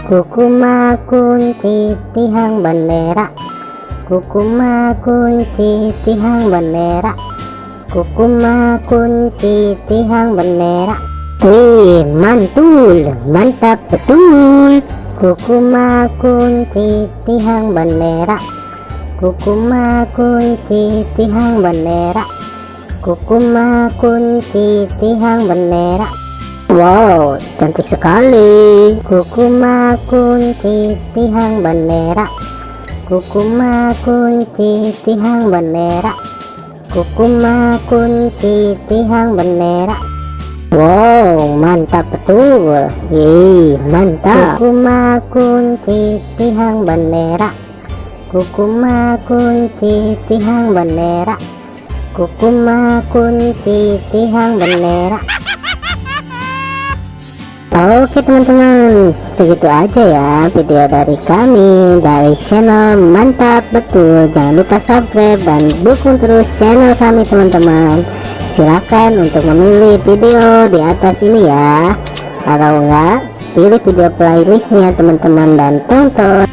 Kukuma kunci tihang bendera, kukuma kunci tihang bendera, kukuma kunci tihang bendera. Wih, mantul, mantap betul. Kukuma kunci tihang bendera, kukuma kunci tihang bendera, kukuma kunci tihang bendera. Wow, cantik sekali. Kukuma kunci tihang bendera, kukuma kunci tihang bendera, kukuma kunci tihang bendera. Wow, mantap betul. Mantap. Kukuma kunci tihang bendera, kukuma kunci tihang bendera, kukuma kunci tihang bendera. Oke teman-teman, segitu aja ya video dari kami dari channel Mantap Betul. Jangan lupa subscribe dan dukung terus channel kami teman-teman. Silakan untuk memilih video di atas ini ya. Kalau enggak, pilih video playlistnya teman-teman dan tonton.